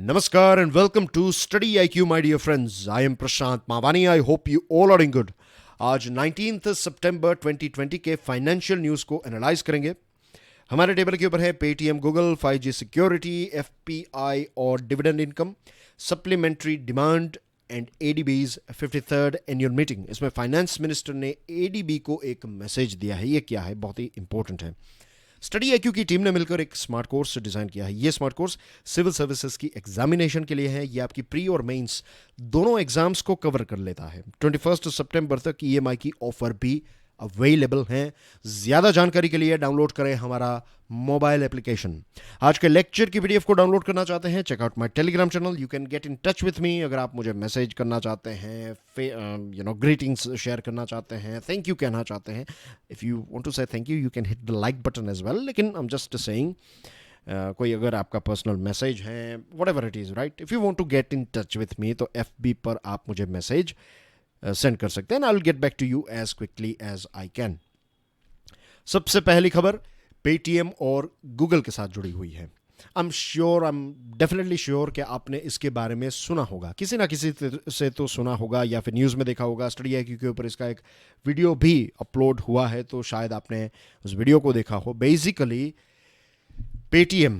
Namaskar and welcome to Study IQ, my dear friends. I am Prashant Mavani. I hope you all are doing good. आज 19 सितंबर 2020 के financial news को analyse करेंगे. हमारे table के ऊपर है Paytm, Google, 5G security, FPI और dividend income, supplementary demand and ADB's 53rd annual meeting. इसमें फाइनेंस मिनिस्टर ने एडीबी को एक मैसेज दिया है. ये क्या है? बहुत ही इंपॉर्टेंट है. स्टडी आईक्यू की टीम ने मिलकर एक स्मार्ट कोर्स डिज़ाइन किया है. ये स्मार्ट कोर्स सिविल सर्विसेज की एग्जामिनेशन के लिए है. ये आपकी प्री और मेंस दोनों एग्जाम्स को कवर कर लेता है. 21 सितंबर तक ईएमआई की ऑफर भी अवेलेबल हैं. ज़्यादा जानकारी के लिए डाउनलोड करें हमारा मोबाइल एप्लीकेशन. आज के लेक्चर की पीडीएफ को डाउनलोड करना चाहते हैं, check out my Telegram channel. You can get in touch with me. अगर आप मुझे मैसेज करना चाहते हैं, ग्रीटिंग्स शेयर करना चाहते हैं, थैंक यू कहना चाहते हैं, if you want to say thank you, you can hit the like button as well. लेकिन आई एम जस्ट सेइंग, कोई अगर आपका पर्सनल मैसेज है, whatever it is, right, if you want to get in touch with me तो FB पर आप मुझे message send कर सकते हैं. I will get back to you as quickly as I can. सबसे पहली खबर पेटीएम और गूगल के साथ जुड़ी हुई है. आई एम डेफिनेटली श्योर कि आपने इसके बारे में सुना होगा, किसी ना किसी से तो सुना होगा या फिर न्यूज़ में देखा होगा. स्टडी आईक्यू के ऊपर इसका एक वीडियो भी अपलोड हुआ है, तो शायद आपने उस वीडियो को देखा हो. बेसिकली पेटीएम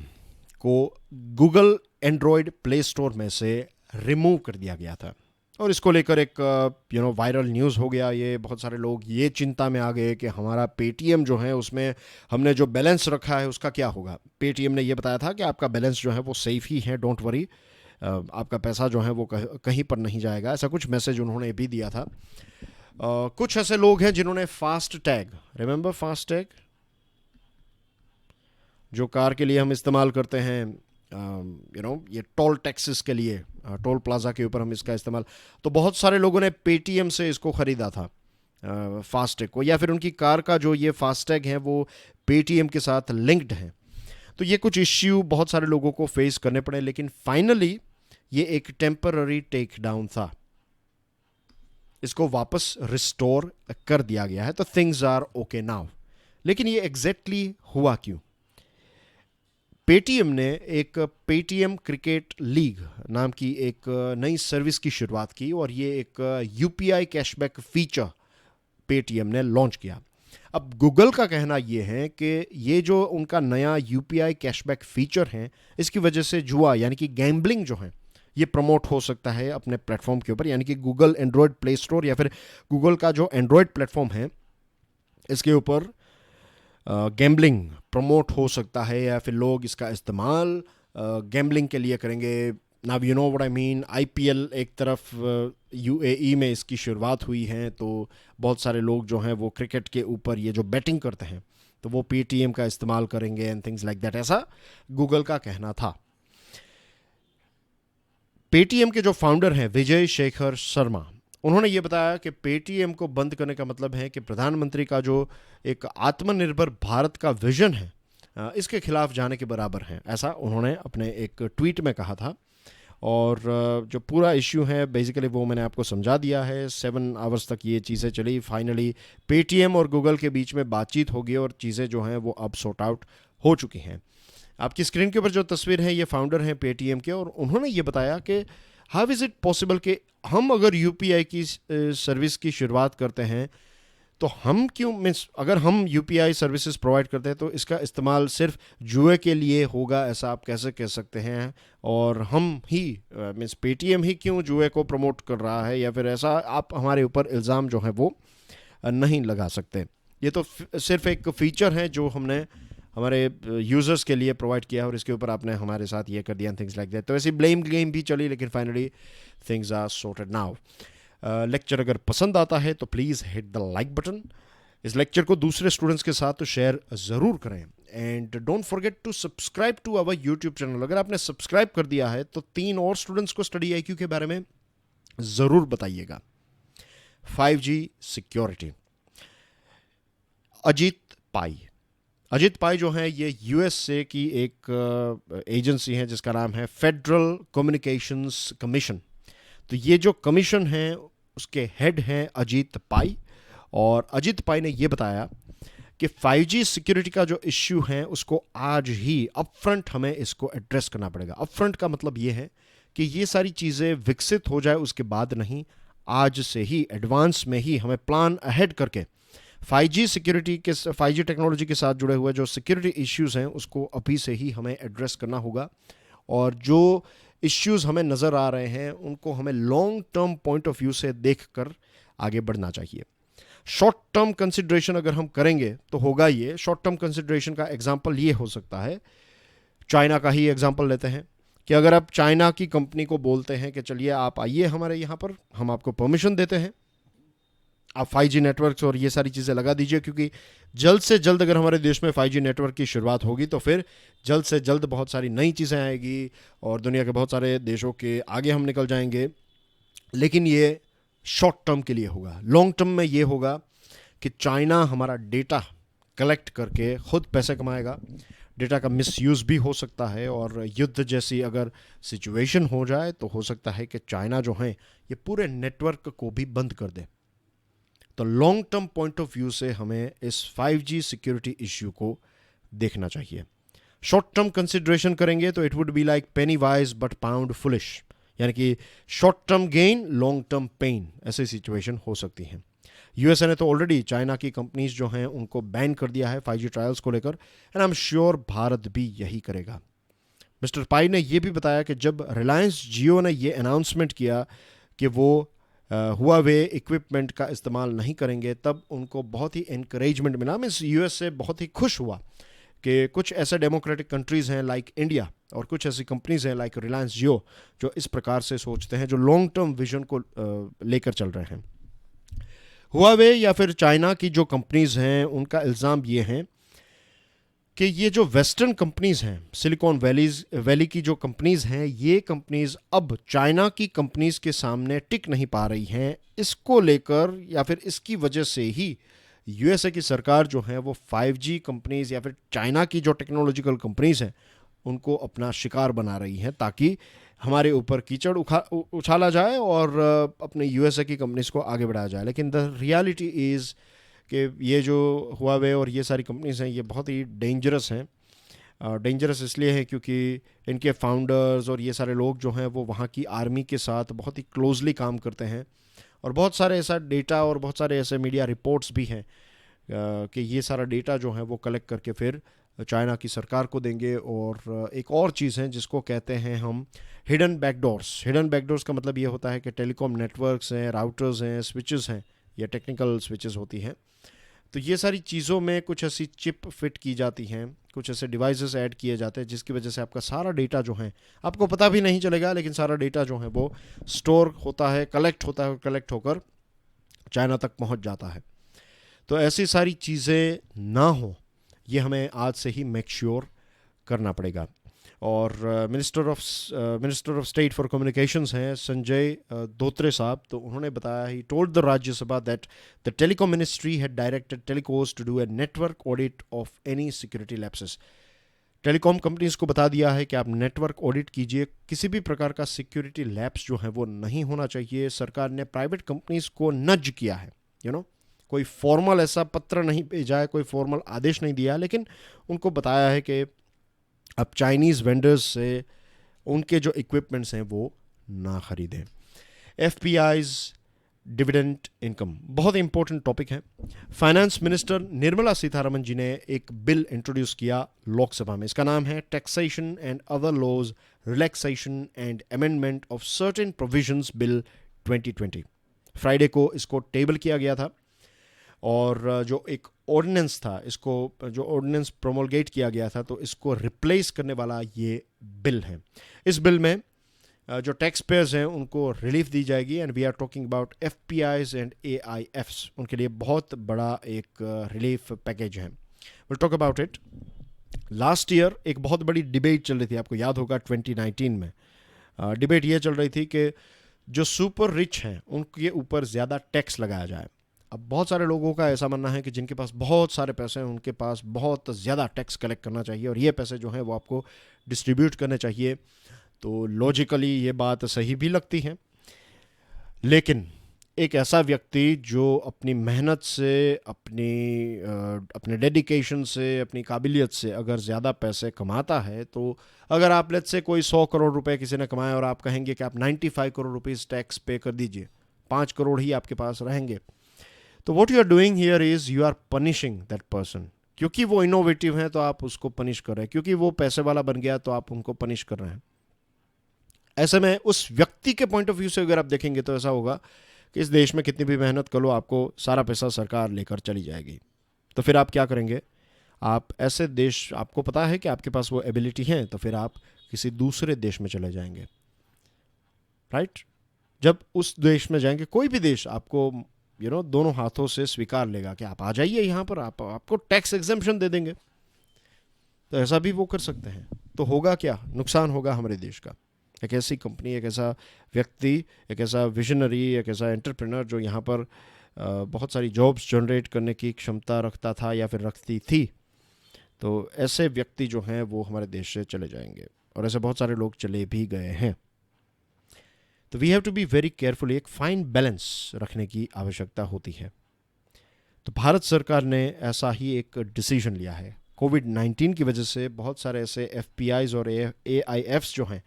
को गूगल एंड्रॉयड प्ले स्टोर में से रिमूव कर दिया गया था और इसको लेकर एक वायरल न्यूज़ हो गया. ये बहुत सारे लोग ये चिंता में आ गए कि हमारा पेटीएम जो है उसमें हमने जो बैलेंस रखा है उसका क्या होगा. पेटीएम ने ये बताया था कि आपका बैलेंस जो है वो सेफ ही है, डोंट वरी, आपका पैसा जो है वो कहीं पर नहीं जाएगा. ऐसा कुछ मैसेज उन्होंने भी दिया था. कुछ ऐसे लोग हैं जिन्होंने fast tag, remember fast tag, जो कार के लिए हम इस्तेमाल करते हैं, ये टोल टैक्सेस के लिए, टोल प्लाजा के ऊपर हम इसका इस्तेमाल, तो बहुत सारे लोगों ने पेटीएम से इसको ख़रीदा था फास्टैग को, या फिर उनकी कार का जो ये फास्टैग है वो पेटीएम के साथ लिंक्ड है. तो ये कुछ इश्यू बहुत सारे लोगों को फेस करने पड़े, लेकिन फाइनली ये एक टेम्पररी टेक डाउन था. इसको वापस रिस्टोर कर दिया गया है, तो थिंग्स आर ओके नाउ. लेकिन ये एग्जैक्टली हुआ क्यों? पेटीएम ने एक पेटीएम क्रिकेट लीग नाम की एक नई सर्विस की शुरुआत की और ये एक यूपीआई कैशबैक फीचर पेटीएम ने लॉन्च किया. अब गूगल का कहना ये है कि ये जो उनका नया यूपीआई कैशबैक फीचर है, इसकी वजह से जुआ यानी कि गैम्बलिंग जो है ये प्रमोट हो सकता है अपने प्लेटफॉर्म के ऊपर. यानी कि गूगल एंड्रॉयड प्ले स्टोर या फिर गूगल का जो एंड्रॉयड प्लेटफॉर्म है इसके ऊपर गैम्बलिंग प्रमोट हो सकता है, या फिर लोग इसका इस्तेमाल गैम्बलिंग के लिए करेंगे. Now you know what I mean. IPL एक तरफ यूएई में इसकी शुरुआत हुई है, तो बहुत सारे लोग जो हैं वो क्रिकेट के ऊपर ये जो बैटिंग करते हैं तो वो पेटीएम का इस्तेमाल करेंगे एंड थिंग्स लाइक दैट. ऐसा गूगल का कहना था. पेटीएम के जो फाउंडर हैं विजय शेखर शर्मा, उन्होंने ये बताया कि पेटीएम को बंद करने का मतलब है कि प्रधानमंत्री का जो एक आत्मनिर्भर भारत का विजन है इसके खिलाफ जाने के बराबर है. ऐसा उन्होंने अपने एक ट्वीट में कहा था. और जो पूरा इश्यू है बेसिकली वो मैंने आपको समझा दिया है. 7 आवर्स तक ये चीज़ें चली. फाइनली पेटीएम और गूगल के बीच में बातचीत होगी और चीज़ें जो हैं वो अब सॉर्ट आउट हो चुकी हैं. आपकी स्क्रीन के ऊपर जो तस्वीर है ये फाउंडर हैं पेटीएम के, और उन्होंने ये बताया कि हाउ इज़ इट पॉसिबल कि हम अगर यूपीआई की सर्विस की शुरुआत करते हैं तो हम क्यों, मीन्स अगर हम यूपीआई सर्विसेज प्रोवाइड करते हैं तो इसका इस्तेमाल सिर्फ जुए के लिए होगा, ऐसा आप कैसे कह सकते हैं? और हम ही मीन्स पेटीएम ही क्यों जुए को प्रमोट कर रहा है, या फिर ऐसा आप हमारे ऊपर इल्ज़ाम जो है वो नहीं लगा सकते. ये तो सिर्फ एक फ़ीचर है जो हमने हमारे यूज़र्स के लिए प्रोवाइड किया और इसके ऊपर आपने हमारे साथ ये कर दिया, थिंग्स लाइक दैट. तो ऐसी ब्लेम गेम भी चली, लेकिन finally things are sorted now. Lecture अगर पसंद आता है तो please hit the like button. इस लेक्चर को दूसरे स्टूडेंट्स के साथ तो शेयर ज़रूर करें. And don't forget to subscribe to our YouTube channel. अगर आपने सब्सक्राइब कर दिया है तो 3 और स्टूडेंट्स को स्टडी आईक्यू के बारे में ज़रूर बताइएगा. 5G security. अजीत पाई जो है ये यूएसए की एक एजेंसी है जिसका नाम है फेडरल कम्युनिकेशंस कमीशन. तो ये जो कमीशन है उसके हेड हैं अजीत पाई, और अजीत पाई ने ये बताया कि 5G सिक्योरिटी का जो इश्यू है उसको आज ही अपफ्रंट हमें इसको एड्रेस करना पड़ेगा। अपफ्रंट का मतलब ये है कि ये सारी चीज़ें विकसित हो जाए उसके बाद नहीं, आज से ही एडवांस में ही हमें प्लान अहेड करके 5G टेक्नोलॉजी के साथ जुड़े हुए जो सिक्योरिटी इश्यूज़ हैं उसको अभी से ही हमें एड्रेस करना होगा। और जो इश्यूज़ हमें नज़र आ रहे हैं उनको हमें long term point of view से देखकर आगे बढ़ना चाहिए। शॉर्ट टर्म कंसिडरेशन अगर हम करेंगे तो होगा ये, शॉर्ट टर्म कंसिडरेशन का एग्जांपल ये हो सकता है, चाइना का ही एग्जांपल लेते हैं कि अगर आप चाइना की कंपनी को बोलते हैं कि चलिए आप आइए हमारे यहाँ पर, हम आपको परमिशन देते हैं, आप 5G नेटवर्क्स और ये सारी चीज़ें लगा दीजिए, क्योंकि जल्द से जल्द अगर हमारे देश में 5G नेटवर्क की शुरुआत होगी तो फिर जल्द से जल्द बहुत सारी नई चीज़ें आएगी और दुनिया के बहुत सारे देशों के आगे हम निकल जाएंगे। लेकिन ये शॉर्ट टर्म के लिए होगा। लॉन्ग टर्म में ये होगा कि चाइना हमारा डेटा कलेक्ट करके खुद पैसे कमाएगा, डेटा का मिसयूज़ भी हो सकता है, और युद्ध जैसी अगर सिचुएशन हो जाए तो हो सकता है कि चाइना जो है ये पूरे नेटवर्क को भी बंद कर दे। तो long term point of view से हमें इस 5G सिक्योरिटी इश्यू को देखना चाहिए। शॉर्ट टर्म कंसिडरेशन करेंगे तो it would be like Penney wise but pound foolish, यानी कि short term gain long term pain, ऐसी सिचुएशन हो सकती है। यूएसए ने तो ऑलरेडी चाइना की कंपनीज जो हैं उनको बैन कर दिया है 5G ट्रायल्स को लेकर, and I am sure Bharat भी यही करेगा। मिस्टर पाई ने यह भी बताया कि जब रिलायंस जियो ने ये अनाउंसमेंट किया कि वो हुआवे इक्विपमेंट का इस्तेमाल नहीं करेंगे, तब उनको बहुत ही इनकरेजमेंट मिला। मीन्स यूएसए बहुत ही खुश हुआ कि कुछ ऐसे डेमोक्रेटिक कंट्रीज़ हैं लाइक इंडिया और कुछ ऐसी कंपनीज़ हैं लाइक रिलायंस जियो जो इस प्रकार से सोचते हैं, जो लॉन्ग टर्म विजन को लेकर चल रहे हैं। हुआवे या फिर चाइना की जो कंपनीज़ हैं उनका इल्ज़ाम ये है कि ये जो वेस्टर्न कंपनीज़ हैं, सिलिकॉन वैली की जो कंपनीज़ हैं, ये कंपनीज़ अब चाइना की कंपनीज़ के सामने टिक नहीं पा रही हैं। इसको लेकर या फिर इसकी वजह से ही यूएसए की सरकार जो है वो 5G कंपनीज़ या फिर चाइना की जो टेक्नोलॉजिकल कंपनीज़ हैं उनको अपना शिकार बना रही हैं, ताकि हमारे ऊपर कीचड़ उछाला जाए और अपने यूएसए की कंपनीज़ को आगे बढ़ाया जाए। लेकिन द रियलिटी इज़ कि ये जो हुआवे और ये सारी कंपनीज़ हैं ये बहुत ही डेंजरस हैं। डेंजरस इसलिए है क्योंकि इनके फाउंडर्स और ये सारे लोग जो हैं वो वहाँ की आर्मी के साथ बहुत ही क्लोजली काम करते हैं, और बहुत सारे ऐसा डेटा और बहुत सारे ऐसे मीडिया रिपोर्ट्स भी हैं कि ये सारा डेटा जो है वो कलेक्ट करके फिर चाइना की सरकार को देंगे। और एक और चीज़ है जिसको कहते हैं हम हिडन बैकडोर्स। हिडन बैकडोर्स का मतलब ये होता है कि टेलीकॉम नेटवर्क्स हैं, राउटर्स हैं, स्विचेस हैं, या टेक्निकल स्विचेस होती हैं, तो ये सारी चीज़ों में कुछ ऐसी चिप फिट की जाती हैं, कुछ ऐसे डिवाइसेस ऐड किए जाते हैं जिसकी वजह से आपका सारा डेटा जो है आपको पता भी नहीं चलेगा, लेकिन सारा डेटा जो है वो स्टोर होता है, कलेक्ट होता है, और कलेक्ट होकर चाइना तक पहुंच जाता है। तो ऐसी सारी चीज़ें ना हो ये हमें आज से ही मेक श्योर करना पड़ेगा। और minister of state for communications हैं संजय धोत्रे साहब, तो उन्होंने बताया, he told the Rajya Sabha that the telecom ministry had directed telcos to do a network audit of any security lapses. Telecom companies को बता दिया है कि आप नेटवर्क ऑडिट कीजिए, किसी भी प्रकार का सिक्योरिटी लैप्स जो है वो नहीं होना चाहिए। सरकार ने प्राइवेट कंपनीज को नज किया है, कोई फॉर्मल ऐसा पत्र नहीं भेजा है, कोई फॉर्मल आदेश नहीं दिया, लेकिन उनको बताया है कि अब चाइनीज़ वेंडर्स से उनके जो इक्विपमेंट्स हैं वो ना खरीदें। एफपीआईज डिविडेंड इनकम बहुत इंपॉर्टेंट टॉपिक है। फाइनेंस मिनिस्टर निर्मला सीतारमन जी ने एक बिल इंट्रोड्यूस किया लोकसभा में। इसका नाम है taxation and other laws relaxation and amendment of certain provisions bill 2020। Friday को इसको टेबल किया गया था, और जो एक ऑर्डिनेंस था, इसको जो ऑर्डिनेंस प्रोमोलगेट किया गया था, तो इसको रिप्लेस करने वाला ये बिल है। इस बिल में जो टैक्स पेयर्स हैं उनको रिलीफ दी जाएगी, and we are talking about FPIs and AIFs, उनके लिए बहुत बड़ा एक रिलीफ पैकेज है। Will talk about it. Last year एक बहुत बड़ी डिबेट चल रही थी, आपको याद होगा 2019 में डिबेट ये चल रही थी कि जो सुपर रिच हैं उनके ऊपर ज़्यादा टैक्स लगाया जाए। अब बहुत सारे लोगों का ऐसा मानना है कि जिनके पास बहुत सारे पैसे हैं उनके पास बहुत ज़्यादा टैक्स कलेक्ट करना चाहिए, और ये पैसे जो हैं वो आपको डिस्ट्रीब्यूट करने चाहिए। तो लॉजिकली ये बात सही भी लगती है, लेकिन एक ऐसा व्यक्ति जो अपनी मेहनत से, अपने डेडिकेशन से, अपनी काबिलियत से अगर ज़्यादा पैसे कमाता है, तो अगर आप लेट्स से कोई 100 करोड़ रुपए किसी ने कमाए और आप कहेंगे कि आप 95 करोड़ रुपीस टैक्स पे कर दीजिए, 5 करोड़ ही आपके पास रहेंगे, तो what you are doing here is you are punishing that person. क्योंकि वो इनोवेटिव हैं तो आप उसको पनिश कर रहे हैं, क्योंकि वो पैसे वाला बन गया तो आप उनको पनिश कर रहे हैं। ऐसे में उस व्यक्ति के पॉइंट ऑफ व्यू से अगर आप देखेंगे तो ऐसा होगा कि इस देश में कितनी भी मेहनत कर लो, आपको सारा पैसा सरकार लेकर चली जाएगी। तो फिर आप क्या करेंगे? आप ऐसे देश, आपको पता है कि आपके पास वो एबिलिटी है, तो फिर आप किसी दूसरे देश में चले जाएंगे, राइट? जब उस देश में जाएंगे, कोई भी देश आपको दोनों हाथों से स्वीकार लेगा कि आप आ जाइए यहाँ पर, आपको टैक्स एग्जेम्पशन दे देंगे। तो ऐसा भी वो कर सकते हैं। तो होगा क्या? नुकसान होगा हमारे देश का। एक ऐसी कंपनी, एक ऐसा व्यक्ति, एक ऐसा विजनरी, एक ऐसा एंटरप्रेन्योर जो यहाँ पर बहुत सारी जॉब्स जनरेट करने की क्षमता रखता था या फिर रखती थी, तो ऐसे व्यक्ति जो हैं वो हमारे देश से चले जाएंगे, और ऐसे बहुत सारे लोग चले भी गए हैं। तो we have to be very carefully, एक फाइन बैलेंस रखने की आवश्यकता होती है। तो भारत सरकार ने ऐसा ही एक डिसीजन लिया है। कोविड-19 की वजह से बहुत सारे ऐसे एफपीआईज और एआईएफ्स जो हैं,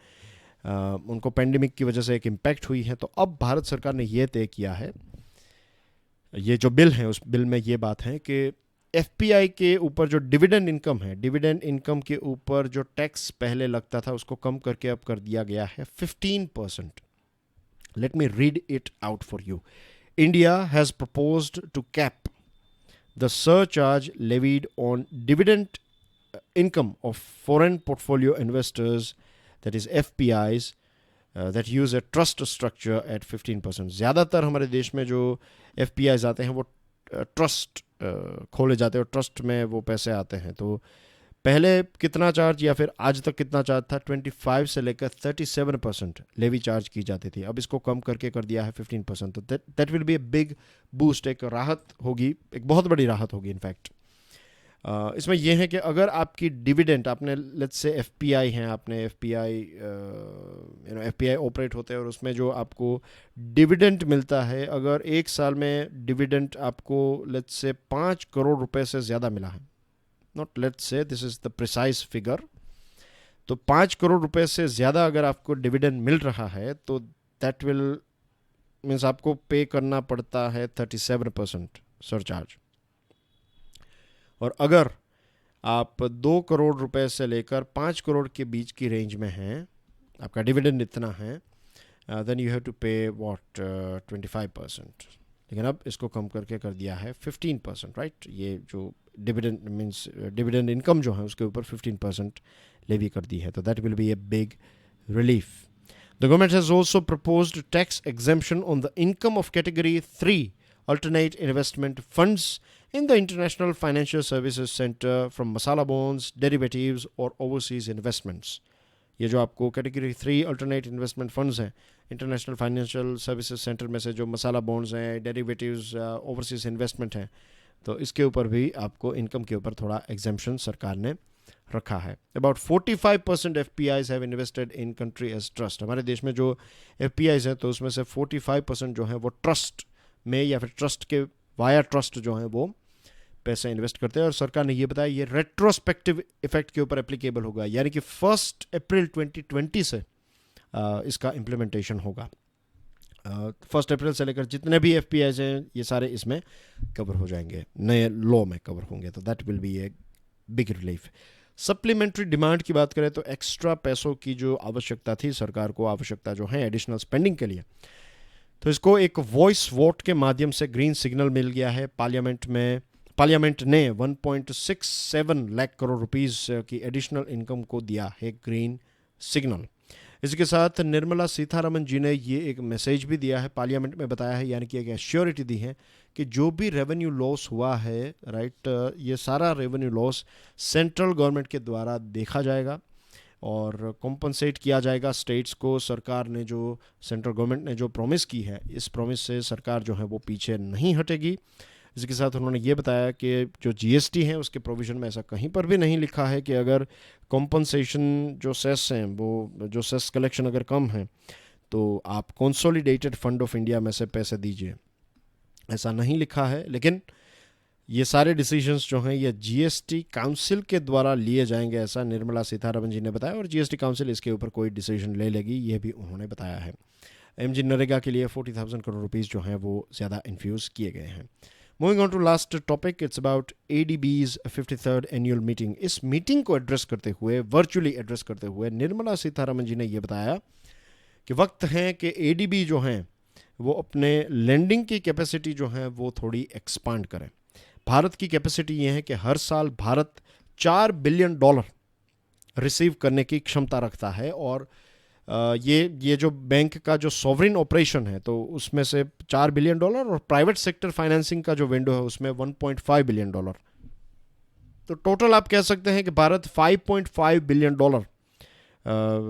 उनको पेंडेमिक की वजह से एक इम्पैक्ट हुई है। तो अब भारत सरकार ने ये तय किया है, ये जो बिल है उस बिल में ये बात है कि एफपीआई के ऊपर जो डिविडेंड इनकम है, डिविडेंड इनकम के ऊपर जो टैक्स पहले लगता था उसको कम करके अब कर दिया गया है 15%। Let me read it out for you. India has proposed to cap the surcharge levied on dividend income of foreign portfolio investors, that is FPIs, that use a trust structure at 15%. ज़्यादातर हमारे देश में जो FPIs आते हैं वो trust खोले जाते हैं और ट्रस्ट में वो पैसे आते हैं। तो पहले कितना चार्ज या फिर आज तक कितना चार्ज था? 25 से लेकर 37% लेवी चार्ज की जाती थी। अब इसको कम करके कर दिया है 15%। तो that will be a big boost, एक राहत होगी, एक बहुत बड़ी राहत होगी इनफैक्ट। इसमें यह है कि अगर आपकी डिविडेंड, आपने लेट्स से एफपीआई हैं, आपने एफपीआई ऑपरेट होते हैं और उसमें जो आपको डिविडेंड मिलता है, अगर एक साल में डिविडेंड आपको लेट्स से 5 करोड़ रुपए से ज़्यादा मिला है, not let's say, this is the precise figure, तो 5 करोड़ रुपए से ज़्यादा अगर आपको डिविडेंड मिल रहा है तो दैट विल मीन्स आपको पे करना पड़ता है 37% सरचार्ज। और अगर आप 2 करोड़ रुपए से लेकर 5 करोड़ के बीच की रेंज में हैं, आपका डिविडेंड इतना है, देन यू हैव टू पे व्हाट 25%। लेकिन अब इसको कम करके कर दिया है 15%, राइट? ये जो डिविडेंड मीन्स डिविडेंड इनकम जो है उसके ऊपर 15% लेवी कर दी है। तो that will be a big relief. The government has also proposed tax exemption on the income of category 3 alternate investment funds in the International Financial Services Center from masala bonds, derivatives और overseas investments। ये जो आपको category 3 alternate investment funds हैं international financial services centre में से, जो मसाला bonds हैं, derivatives, overseas investment हैं, तो इसके ऊपर भी आपको इनकम के ऊपर थोड़ा एग्जेम्पशन सरकार ने रखा है। About 45% FPIs have invested in country as trust. हमारे देश में जो FPIs हैं तो उसमें से 45% जो है वो ट्रस्ट में या फिर ट्रस्ट के वाया ट्रस्ट जो है वो पैसे इन्वेस्ट करते हैं। और सरकार ने ये बताया ये रेट्रोस्पेक्टिव इफेक्ट के ऊपर एप्लीकेबल होगा, यानी कि 1 अप्रैल 2020 से इसका इम्प्लीमेंटेशन होगा। 1 अप्रैल से लेकर जितने भी FPIs हैं ये सारे इसमें कवर हो जाएंगे, नए लॉ में कवर होंगे। तो that will be a big relief. Supplementary demand की बात करें तो एक्स्ट्रा पैसों की जो आवश्यकता थी सरकार को, आवश्यकता जो है एडिशनल स्पेंडिंग के लिए, तो इसको एक वॉइस वोट के माध्यम से ग्रीन सिग्नल मिल गया है। पार्लियामेंट ने 1.67 लाख करोड़ रुपीस की एडिशनल इनकम को दिया है ग्रीन सिग्नल। इसके साथ निर्मला सीतारमन जी ने ये एक मैसेज भी दिया है, पार्लियामेंट में बताया है, यानी कि एक एश्योरिटी दी है कि जो भी रेवेन्यू लॉस हुआ है, राइट, ये सारा रेवेन्यू लॉस सेंट्रल गवर्नमेंट के द्वारा देखा जाएगा और कॉम्पनसेट किया जाएगा स्टेट्स को। सरकार ने जो, सेंट्रल गवर्नमेंट ने जो प्रॉमिस की है, इस प्रॉमिस से सरकार जो है वो पीछे नहीं हटेगी। इसके साथ उन्होंने ये बताया कि जो GST है उसके प्रोविज़न में ऐसा कहीं पर भी नहीं लिखा है कि अगर कॉम्पनसेशन जो सेस हैं, वो जो सेस कलेक्शन अगर कम है तो आप कंसोलिडेटेड फंड ऑफ इंडिया में से पैसे दीजिए, ऐसा नहीं लिखा है। लेकिन ये सारे डिसीजंस जो हैं ये जीएसटी काउंसिल के द्वारा लिए जाएंगे, ऐसा निर्मला सीतारमण जी ने बताया, और जीएसटी काउंसिल इसके ऊपर कोई डिसीजन ले लेगी, ये भी उन्होंने बताया है। एमजी नरेगा के लिए 40,000 करोड़ रुपीस जो हैं वो ज़्यादा इन्फ्यूज़ किए गए हैं। Moving on to last topic, it's about ADB's 53rd annual meeting. इस मीटिंग को एड्रेस करते हुए, वर्चुअली एड्रेस करते हुए, निर्मला सीतारमण जी ने यह बताया कि वक्त है कि एडीबी जो हैं वो अपने लेंडिंग की कैपेसिटी जो है वो थोड़ी एक्सपांड करें। भारत की कैपेसिटी ये है कि हर साल भारत $4 बिलियन रिसीव करने की क्षमता रखता है, और ये जो बैंक का जो सॉवरिन ऑपरेशन है तो उसमें से $4 बिलियन, और प्राइवेट सेक्टर फाइनेंसिंग का जो विंडो है उसमें $1.5 बिलियन। तो टोटल आप कह सकते हैं कि भारत $5.5 बिलियन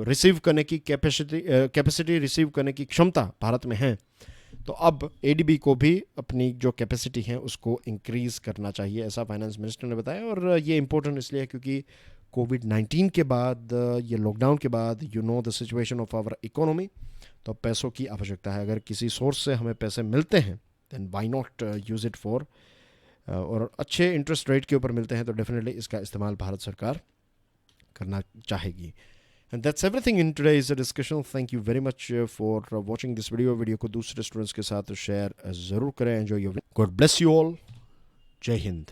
रिसीव करने की कैपेसिटी रिसीव करने की क्षमता भारत में है। तो अब एडीबी को भी अपनी जो कैपेसिटी है उसको इंक्रीज़ करना चाहिए, ऐसा फाइनेंस मिनिस्टर ने बताया। और ये इम्पोर्टेंट इसलिए है क्योंकि कोविड-19 के बाद, ये लॉकडाउन के बाद, you know the situation of our economy, तो पैसों की आवश्यकता है। अगर किसी सोर्स से हमें पैसे मिलते हैं then why not use it for, और अच्छे इंटरेस्ट रेट के ऊपर मिलते हैं तो डेफिनेटली इसका इस्तेमाल भारत सरकार करना चाहेगी। And that's everything in today's discussion. Thank you very much for watching this video. Video को दूसरे स्टूडेंट्स के साथ शेयर ज़रूर करें. Enjoy your video. God bless you all. जय हिंद.